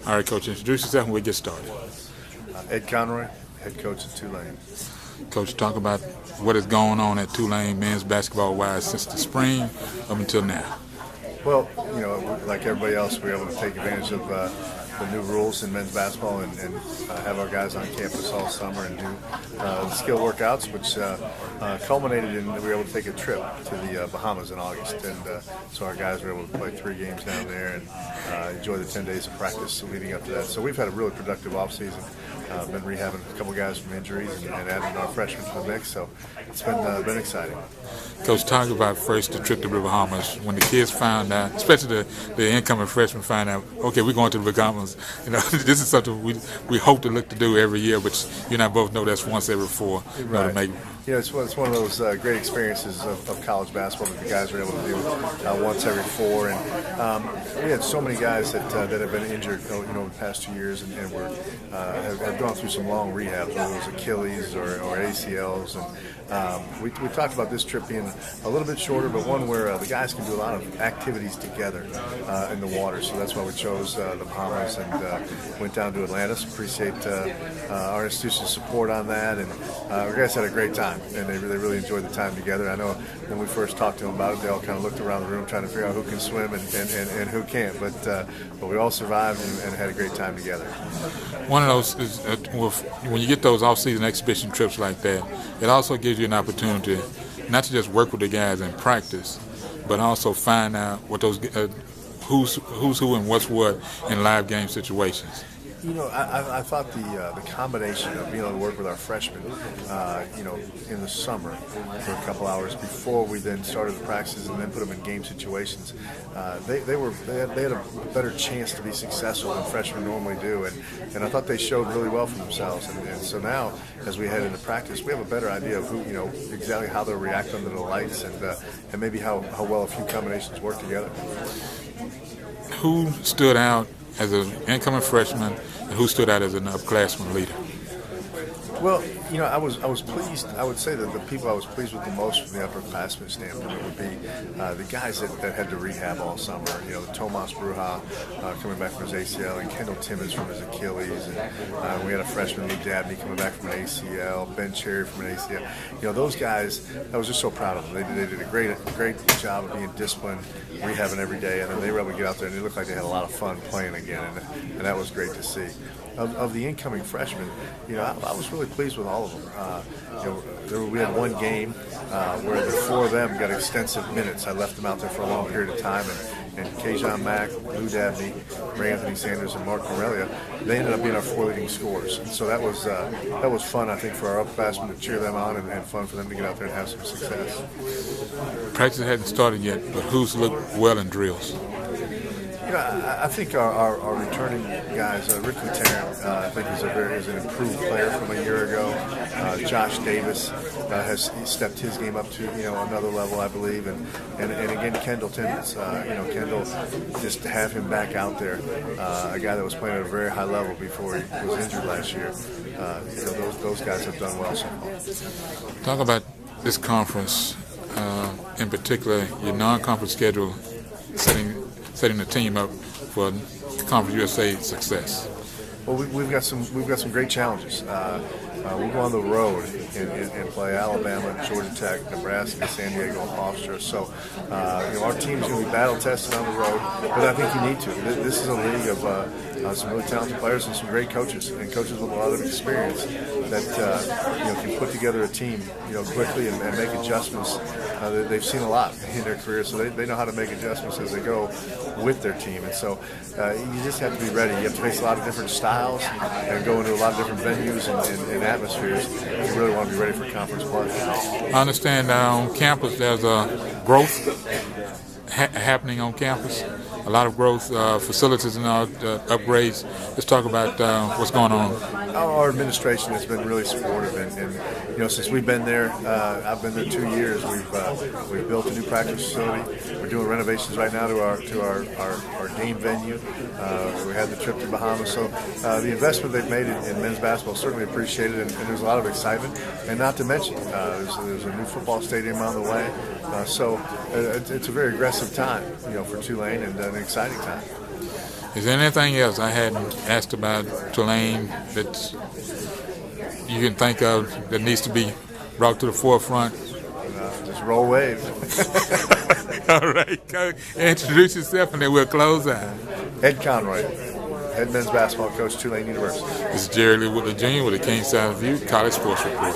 All right, Coach, introduce yourself and we'll get started. Ed Conroy, head coach at Tulane. Coach, talk about what is going on at Tulane men's basketball-wise since the spring up until now. Well, like everybody else, we were able to take advantage of the new rules in men's basketball and have our guys on campus all summer and do skill workouts, which culminated in we were able to take a trip to the Bahamas in August. And so our guys were able to play 3 games down there and enjoy the 10 days of practice leading up to that. So we've had a really productive offseason. Been rehabbing a couple guys from injuries and adding our freshmen to the mix, so it's been exciting. Coach, talk about first the trip to the Bahamas. When the kids found out, especially the incoming freshmen find out, okay, we're going to the Bahamas. This is something we hope to look to do every year, but you and I both know that's once every 4. Right. It's one of those great experiences of college basketball that the guys are able to do once every 4. And we had so many guys that have been injured, over the past 2 years, and have gone through some long rehabs, whether it was Achilles or ACLs. And we talked about this trip being a little bit shorter, but one where the guys can do a lot of activities together in the water. So that's why we chose the Bahamas and went down to Atlanta. So appreciate our institution's support on that. And our guys had a great time, and they really enjoyed the time together. I know when we first talked to them about it, they all kind of looked around the room trying to figure out who can swim and who can't. But we all survived and had a great time together. One of those is when you get those off-season exhibition trips like that, it also gives you an opportunity not to just work with the guys in practice, but also find out what those who's who and what's what in live game situations. I thought the combination of being able to work with our freshmen, in the summer for a couple hours before we then started the practices and then put them in game situations, they had a better chance to be successful than freshmen normally do, and I thought they showed really well for themselves. And so now, as we head into practice, we have a better idea of who, exactly how they'll react under the lights and maybe how well a few combinations work together. Who stood out as an incoming freshman, and who stood out as an upperclassman leader? Well, I was pleased. I would say that the people I was pleased with the most from the upperclassmen standpoint would be the guys that had to rehab all summer. Tomas Bruja coming back from his ACL, and Kendall Timmons from his Achilles, and we had a freshman, Lee Dabney, coming back from an ACL, Ben Cherry from an ACL. Those guys, I was just so proud of them. They did a great job of being disciplined, rehabbing every day, and then they were able to get out there and they looked like they had a lot of fun playing again, and that was great to see. Of the incoming freshmen, I was really pleased with all of them. We had one game where the 4 of them got extensive minutes. I left them out there for a long period of time, and Kayjon Mack, Lou Dabney, Ray Anthony Sanders, and Mark Correlia, they ended up being our 4 leading scorers. And so that was fun, I think, for our upperclassmen to cheer them on, and fun for them to get out there and have some success. Practice hadn't started yet, but who's looked well in drills? I think our returning guys, Rick Tarrant, I think is an improved player from a year ago. Josh Davis has stepped his game up to another level, I believe, and again Kendall Timmons. Kendall, just to have him back out there, a guy that was playing at a very high level before he was injured last year. Those guys have done well so far. Talk about this conference, in particular, your non-conference schedule, setting the team up for Conference USA success. Well, we've got some great challenges. We go on the road and play Alabama, Georgia Tech, Nebraska, San Diego, and Hofstra. So our team's going to be battle tested on the road, but I think you need to. This is a league of some really talented players and some great coaches, and coaches with a lot of experience that can put together a team quickly and make adjustments. They've seen a lot in their career, so they know how to make adjustments as they go with their team. And so you just have to be ready. You have to face a lot of different styles and go into a lot of different venues and atmospheres. You really want to be ready for conference play. I understand on campus there's a growth happening on campus. A lot of growth, facilities and upgrades. Let's talk about what's going on. Our administration has been really supportive, and since we've been there, I've been there 2 years. We've built a new practice facility. We're doing renovations right now to our game venue. We had the trip to Bahamas, so the investment they've made in men's basketball is certainly appreciated, and there's a lot of excitement. And not to mention, there's a new football stadium on the way. So it's a very aggressive time, for Tulane, and an exciting time. Is there anything else I hadn't asked about Tulane that you can think of that needs to be brought to the forefront? Just roll wave. All right, Coach. Introduce yourself and then we'll close out. Ed Conroy, head men's basketball coach, Tulane University. This is Jerry Lee Woodley Jr. with the Kingside View College Sports Report.